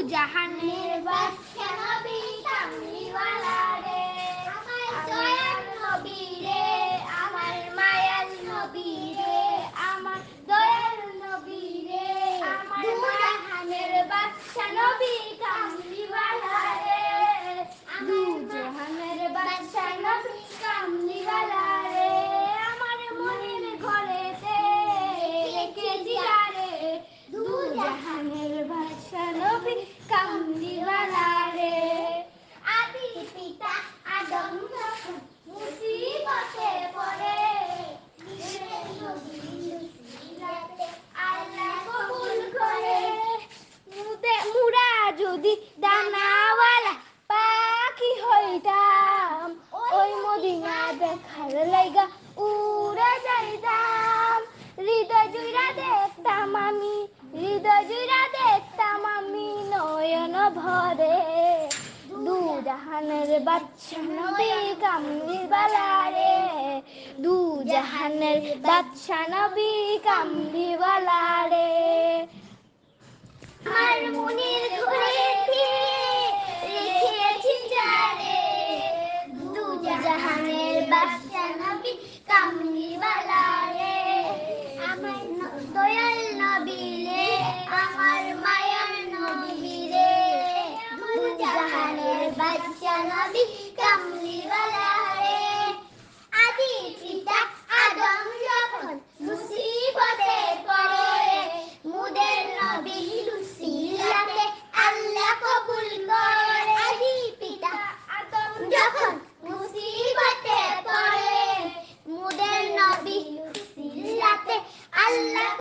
জাহানের বাদশা নবী কামলিওয়ালা রে, আমার দয়াল নবী রে, আমার মায়াল নবী রে, আমার দয়াল নবী রে, আমার জাহানের বাদশা নবী কামলিওয়ালা রে, দু জাহানের বাদশা নবী কামলিওয়ালা রে, আমার মনের ঘরেতে রেখেছি রে, দু জাহানের বাদশা নবী কামলিওয়ালা রে। আদি পিতা আদম যখন মুসিবতে পড়ে, আল্লাহ কবুল করে, মুরা যদি দানাওয়ালা পাখি হইতাম, ওই মদিনা দেখার লাইগা উড়ে যাইতাম, হৃদয় জুইরা দেখতাম আমি, হৃদয় জুইরা দেখতাম আমি নয়ন ভরে, দু জাহানের বাদশা নবী কামলিওয়ালা রে, দু জাহানের বাদশা নবী কামলিওয়ালা রে।